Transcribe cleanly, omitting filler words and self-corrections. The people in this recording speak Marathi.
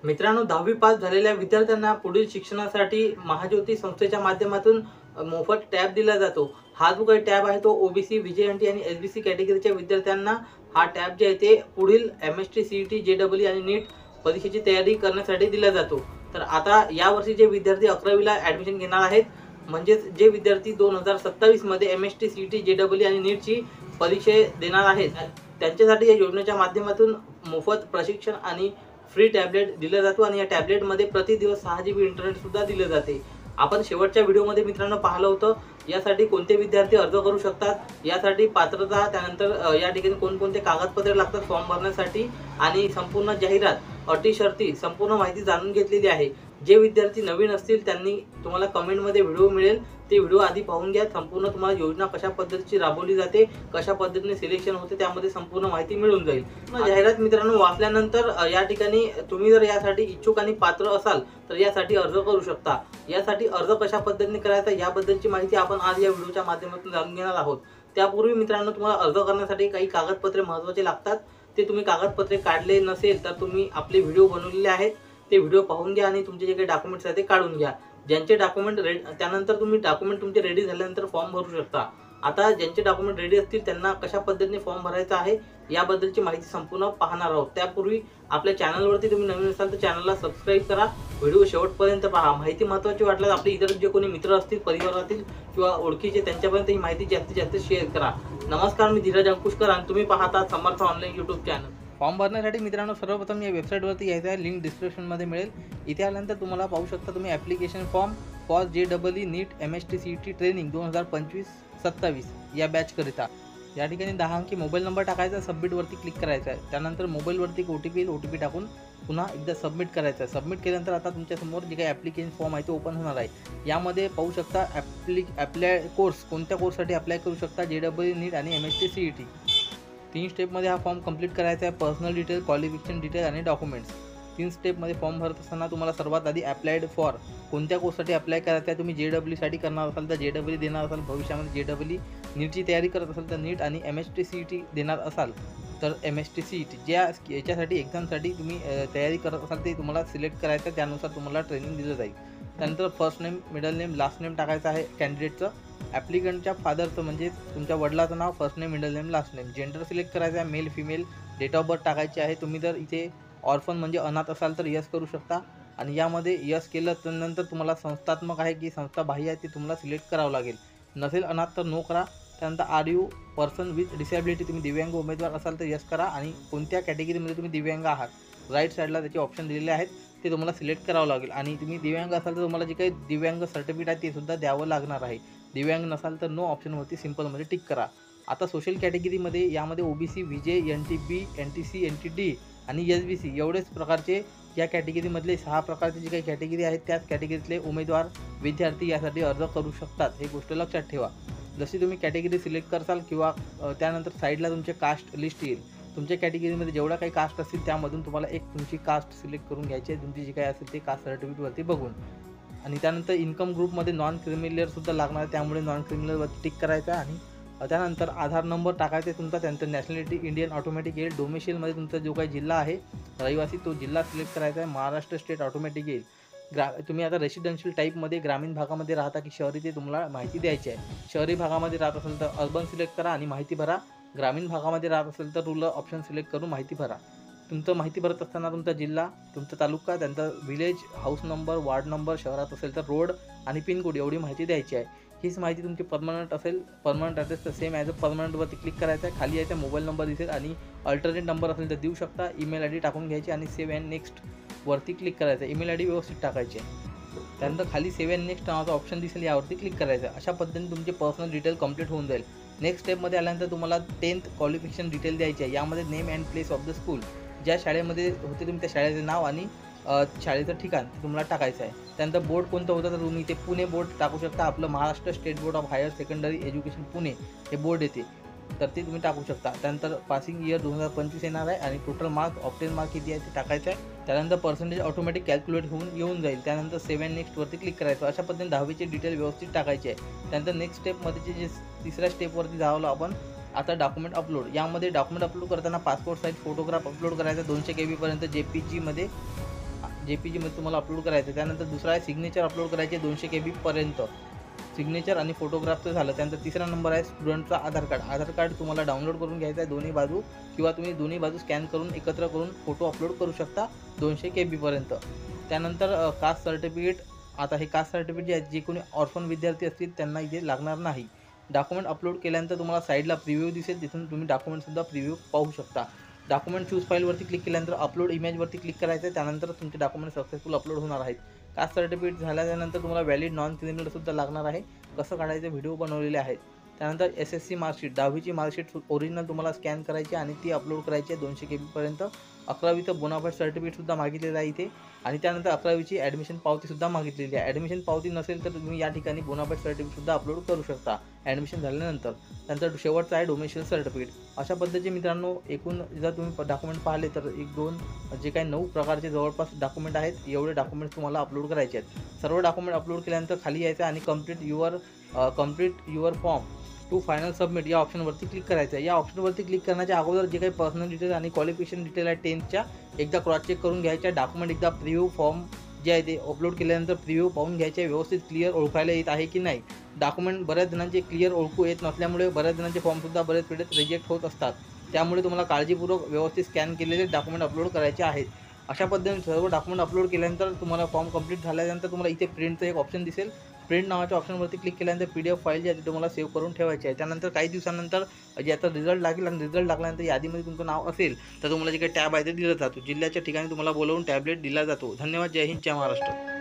मित्रांनो, 10वी पास झालेल्या विद्यार्थ्यांना पुढील शिक्षणासाठी महाज्योती संस्थेच्या माध्यमातून मोफत टॅब दिला जातो। हा जो काही टॅब आहे तो ओबीसी, व्हीजेएनटी आणि एसबीसी कॅटेगरीच्या विद्यार्थ्यांना हा टॅब जे आहे ते पुढील एमएसटी, सीईटी, जेईई आणि नीट परीक्षेची तयारी करण्यासाठी दिला जातो। तर आता यावर्षी जे विद्यार्थी 11वीला ॲडमिशन घेणार आहेत, म्हणजेच जे विद्यार्थी 2027 मध्ये एमएसटी, सीईटी, जेईई आणि नीटची परीक्षा देणार आहेत, त्यांच्यासाठी या योजनेच्या माध्यमातून मोफत प्रशिक्षण आणि फ्री टॅबलेट दिला जातो आणि या टॅबलेटमध्ये प्रति दिवस 6 GB इंटरनेट सुद्धा दिले जाते। आपण शेवटच्या व्हिडिओमध्ये मित्रांनो पाहिलं होतं यासाठी कोणते विद्यार्थी अर्ज करू शकतात, यासाठी पात्रता, त्यानंतर या ठिकाणी कोणकोणते कागदपत्रे लागतात फॉर्म भरण्यासाठी आणि संपूर्ण जाहिरात, अटी शर्ती संपूर्ण माहिती जाणून घेतलेली आहे। जे विद्यार्थी नवीन असतील त्यांनी तुम्हाला कमेंटमध्ये व्हिडिओ मिळेल, ते व्हिडिओ आधी पाहून घ्या। संपूर्ण तुम्हाला योजना कशा पद्धतीची राबवली जाते, कशा पद्धतीने सिलेक्शन होते त्यामध्ये संपूर्ण माहिती मिळून जाईल। जाहिरात मित्रांनो वाचल्यानंतर या ठिकाणी तुम्ही जर यासाठी इच्छुक आणि पात्र असाल तर यासाठी अर्ज करू शकता। यासाठी अर्ज कशा पद्धतीने करायचा याबद्दलची माहिती आपण आज या व्हिडिओच्या माध्यमातून जाणून घेणार आहोत। त्यापूर्वी मित्रांनो तुम्हाला अर्ज करण्यासाठी काही कागदपत्रे महत्त्वाचे लागतात। ते तुम्ही कागदपत्रे काढले नसेल तर तुम्ही आपले व्हिडिओ बनवलेले आहेत ते व्हिडिओ पाहून घ्या आणि तुमचे जे काही डॉक्युमेंट्स आहेत ते काढून घ्या। ज्यांचे डॉक्युमेंट त्यानंतर तुम्ही डॉक्युमेंट तुमचे रेडी झाल्यानंतर फॉर्म भरू शकता। आता ज्यांचे डॉक्युमेंट रेडी असतील त्यांना कशा पद्धतीने फॉर्म भरायचा आहे याबद्दलची माहिती संपूर्ण पाहणार आहोत। त्यापूर्वी आपल्या चॅनलवरती तुम्ही नवीन असाल तर चॅनलला सबस्क्राईब करा, व्हिडिओ शेवटपर्यंत पहा। माहिती महत्त्वाची वाटल्यास आपले इतर जे कोणी मित्र असतील परिवारातील किंवा ओळखीचे त्यांच्यापर्यंत ही माहिती जास्तीत जास्त शेअर करा। नमस्कार, मी धीरज अंकुशकर आणि तुम्ही पाहता समर्थ ऑनलाईन यूट्यूब चॅनल। फॉर्म भरण्यासाठी मित्रांनो सर्वप्रथम या वेबसाईटवरती यायचं आहे, लिंक डिस्क्रिप्शनमध्ये मिळेल। इथे आल्यानंतर तुम्हाला पाहू शकता तुम्ही application form for JEE, NEET, MST, CET training 2025-27 या बॅचकरिता या ठिकाणी 10 अंकी मोबाईल नंबर टाकायचा, सबमिटवरती क्लिक करायचं आहे। त्यानंतर मोबाईलवरती एक ओटीपी टाकून पुन्हा एकदा सबमिट करायचं आहे। सबमिट केल्यानंतर आता तुमच्यासमोर जे काही ॲप्लिकेशन फॉर्म आहे तो ओपन होणार आहे। यामध्ये पाहू शकता अप्लाय कोर्स, कोणत्या कोर्ससाठी अप्लाय करू शकता, जेईई, नीट आणि एमएसटी, सीईटी। 3 स्टेपमध्ये हा फॉर्म कंप्लीट करायचा आहे। पर्सनल डिटेल, क्वालिफिकेशन डिटेल आणि डॉक्युमेंट्स। 3 स्टेपमध्ये फॉर्म भरत असताना तुम्हाला सर्वात आधी अप्लाइड फॉर कोणत्या कोर्ससाठी अप्लाय करायचा आहे, तुम्ही जेईईसाठी करणार असाल तर जेईई देणार असाल, भविष्यामध्ये जेईई नीटची तयारी करत असाल तर नीट आणि एमएसटी, सीईटी देणार असाल तर एमएसटी, सीईटी ज्या याच्यासाठी एक्झामसाठी तुम्ही तयारी करत असाल ते तुम्हाला सिलेक्ट करायचं, त्यानुसार तुम्हाला ट्रेनिंग दिलं जाईल। त्यानंतर first name, middle name, last name टाकायचं आहे कॅन्डिडेटचं। ॲप्लिकंटच्या फादरचं म्हणजे तुमच्या वडिलाचं नाव, first name, middle name, last name. Gender select करायचं आहे, male, female. Date of birth टाकायची आहे। तुम्ही जर इथे ऑर्फन म्हणजे अनाथ असाल तर यस करू शकता आणि यामध्ये यस केलं तर नंतर तुम्हाला संस्थात्मक आहे की संस्था बाह्य आहे ते तुम्हाला सिलेक्ट करावं लागेल। नसेल अनाथ तर नो करा। त्यानंतर are you person with disability, तुम्ही दिव्यांग उमेदवार असाल तर यस करा आणि कोणत्या कॅटेगरीमध्ये तुम्ही दिव्यांग आहात राईट साईडला त्याचे ऑप्शन दिलेले आहेत ते तुम्हाला सिलेक्ट करावं लागेल। आणि तुम्ही दिव्यांग असाल तर तुम्हाला जे काही दिव्यांग सर्टिफिकेट आहे ते सुद्धा द्यावं लागणार आहे। दिव्यांग नसाल तर नो ऑप्शनवरती सिम्पलमध्ये टिक करा। आता सोशल कॅटेगरीमध्ये यामध्ये OBC, VJ, NTB, NTC, NTD आणि एसबीसी एवढेच प्रकारचे या कॅटेगरीमधले 6 प्रकारचे जे काही कॅटेगरी आहेत त्याच कॅटेगरीतले उमेदवार विद्यार्थी यासाठी अर्ज करू शकतात, हे गोष्ट लक्षात ठेवा। जशी तुम्ही कॅटेगरी सिलेक्ट करसाल किंवा त्यानंतर साईडला तुमचे कास्ट लिस्ट येईल। तुमच्या कॅटेगरीमध्ये जेवढा काही कास्ट असतील त्यामधून तुम्हाला एक तुमची कास्ट सिलेक्ट करून घ्यायची आहे, तुमची जी काही असेल ते कास्ट सर्टिफिकेटवरती बघून। आणि त्यानंतर इन्कम ग्रुपमध्ये नॉन क्रिमिलियरसुद्धा लागणार आहे, त्यामुळे नॉन क्रिमिलियरवरती टिक करायचं आहे। आणि त्यानंतर आधार नंबर टाकायचा तुमचा, त्यानंतर नॅशनॅलिटी इंडियन ऑटोमॅटिक येईल। डोमेशियलमध्ये तुमचा जो काही जिल्हा आहे रहिवासी तो जिल्हा सिलेक्ट करायचा आहे, महाराष्ट्र स्टेट ऑटोमॅटिक येईल। तुम्ही आता रेसिडेन्शियल टाईपमध्ये ग्रामीण भागामध्ये राहता की शहरी ते तुम्हाला माहिती द्यायची आहे। शहरी भागामध्ये राहत असेल तर अर्बन सिलेक्ट करा आणि माहिती भरा। ग्रामीण भागामध्ये राहत असेल तर रूरल ऑप्शन सिलेक्ट करून माहिती भरा। तुमचं माहिती भरत असताना तुमचा जिल्हा, तुमचा तालुका, त्यानंतर village, house number, ward number, शहरात असेल तर रोड आणि पिनकोड एवढी माहिती द्यायची आहे। हीच माहिती तुमची परमनंट असेल, परमनंट ॲड्रेस तर सेम ॲज अ परमनंटवरती क्लिक करायचं आहे। खाली यायचा मोबाईल नंबर दिसेल आणि अल्टरनेट नंबर असेल तर देऊ शकता। ईमेल आय डी टाकून घ्यायची आणि सेव्ह अँड नेक्स्ट वरती क्लिक करायचं। ईमेल आय डी व्यवस्थित टाकायची। त्यानंतर खाली सेव्ह अँड नेक्स्ट नावाचा ऑप्शन दिसेल, यावरती क्लिक करायचं। अशा पद्धतीने तुमचे पर्सनल डिटेल कंप्लीट होऊन जाईल। नेक्स्ट स्टेपमध्ये आल्यानंतर तुम्हाला 10th क्वालिफिकेशन डिटेल द्यायची आहे। यामध्ये name and place of the school, ज्या शाळेमध्ये होते तुम्ही त्या शाळेचे नाव आणि शाळेचं ठिकाण ते तुम्हाला टाकायचं आहे। त्यानंतर बोर्ड कोणतं होतं तर तुम्ही इथे पुणे बोर्ड टाकू शकता। आपलं Maharashtra state board of higher secondary education Pune हे बोर्ड येते तर ते तुम्ही टाकू शकता। त्यानंतर पासिंग इयर 2025 येणार आहे आणि टोटल मार्क्स ऑप्टेन मार्क किती आहे ते टाकायचं आहे। त्यानंतर पर्सेंटेज ऑटोमॅटिक कॅल्क्युलेट होऊन येऊन जाईल। त्यानंतर सेव्ह अँड नेक्स्टवरती क्लिक करायचं। अशा पद्धतीने 10वीचे डिटेल व्यवस्थित टाकायचे आहे। त्यानंतर नेक्स्ट स्टेपमध्ये जे तिसऱ्या स्टेपवरती जावं आपण आता डॉक्युमेंट अपलोड। यामध्ये डॉक्युमेंट अपलोड करताना पासपोर्ट साईज फोटोग्राफ अपलोड करायचा 200 KB पर्यंत JPG मध्ये। JPG मध्ये तुम्हाला अपलोड करायचं. त्यानंतर दुसरा आहे सिग्नेचर अपलोड करायचे 200 KB पर्यंत. सिग्नेचर आणि फोटोग्राफचं झालं. त्यानंतर तिसरा नंबर आहे स्टुडंटचा आधार कार्ड. आधार कार्ड तुम्हाला डाउनलोड करून घ्यायचं आहे दोन्ही बाजू, किंवा तुम्ही दोन्ही बाजू स्कॅन करून एकत्र करून फोटो अपलोड करू शकता 200 KB पर्यंत. त्यानंतर कास्ट सर्टिफिकेट. आता हे कास्ट सर्टिफिकेट जे आहेत, जे कोणी ऑर्फन विद्यार्थी असतील त्यांना इथे लागणार नाही. डॉक्युमेंट अपलोड केल्यानंतर तुम्हाला साईडला प्रिव्ह्यू दिसेल, तिथून तुम्ही डॉक्युमेंटसुद्धा प्रिव्ह्यू पाहू शकता. डॉक्युमेंट चूज फाईलवरती क्लिक केल्यानंतर अपलोड इमेजवरती क्लिक करायचं आहे. त्यानंतर तुमचे डॉक्युमेंट सक्सेसफुल अपलोड होणार आहेत. कास्ट सर्टिफिकेट झाल्यानंतर तुम्हाला व्हॅलिड नॉन क्रिमिनलसुद्धा लागणार आहे. कसं काढायचं व्हिडिओ बनवलेले आहेत. त्यानंतर SSC मार्कशीट, 10वीची मार्कशीट ओरिजिनल तुम्हाला स्कॅन करायची आणि ती अपलोड करायची आहे 200 KB पर्यंत. 11वीचं बोनाफाईड सर्टिफिकेटसुद्धा मागितलेलं आहे इथे. आणि त्यानंतर 11वीची ॲडमिशन पावतीसुद्धा मागितलेली आहे. ॲडमिशन पावती नसेल तर तुम्ही या ठिकाणी बोनाफाईड सर्टिफिकेटसुद्धा अपलोड करू शकता ॲडमिशन झाल्यानंतर. त्यानंतर शेवटचं आहे डोमेशियल सर्टिफिकेट. अशा पद्धतीचे मित्रांनो एकूण जर तुम्ही डॉक्युमेंट पाहिले तर 1, 2 जे काही 9 प्रकारचे जवळपास डॉक्युमेंट आहेत, एवढे डॉक्युमेंट्स तुम्हाला अपलोड करायचे आहेत. सर्व डॉक्युमेंट अपलोड केल्यानंतर खाली यायचं आणि complete your form to final submit या ऑप्शनवरती क्लिक करायचं आहे. या ऑप्शनवरती क्लिक करण्याच्या अगोदर जे काही पर्सनल डिटेल आणि क्वालिफिकेशन डिटेल आहे 10च्या एकदा क्रॉस चेक करून घ्यायच्या. डॉक्युमेंट एकदा प्रिव्ह्यू फॉर्म जे आहे ते अपलोड केल्यानंतर प्रिव्ह्यू पाहून घ्यायचे, व्यवस्थित क्लिअर ओळखायला येत आहे की नाही. डॉक्युमेंट बऱ्याच जणांचे क्लिअर ओळखू येत नसल्यामुळे बऱ्याच जणांचे फॉर्मसुद्धा बरेच वेळेस रिजेक्ट होत असतात. त्यामुळे तुम्हाला काळजीपूर्वक व्यवस्थित स्कॅन केलेले डॉक्युमेंट अपलोड करायचे आहेत. अशा पद्धतीने सर्व डॉक्युमेंट अपलोड केल्यानंतर तुम्हाला फॉर्म कंप्लीट झाल्यानंतर तुम्हाला इथे प्रिंटचं एक ऑप्शन दिसेल. प्रिंट नावाच्या ऑप्शनवरती क्लिक केल्यानंतर PDF फाईल जी आहे ती तुम्हाला सेव्ह करून ठेवायची आहे. त्यानंतर काही दिवसानंतर याचा रिझल्ट लागेल आणि रिझल्ट लागल्यानंतर यादीमध्ये तुमचं नाव असेल तर तुम्हाला जे काही टॅब आहे ते दिलं जातो. जिल्ह्याच्या ठिकाणी तुम्हाला बोलवून टॅबलेट दिला जातो. धन्यवाद. जय हिंद, जय महाराष्ट्र.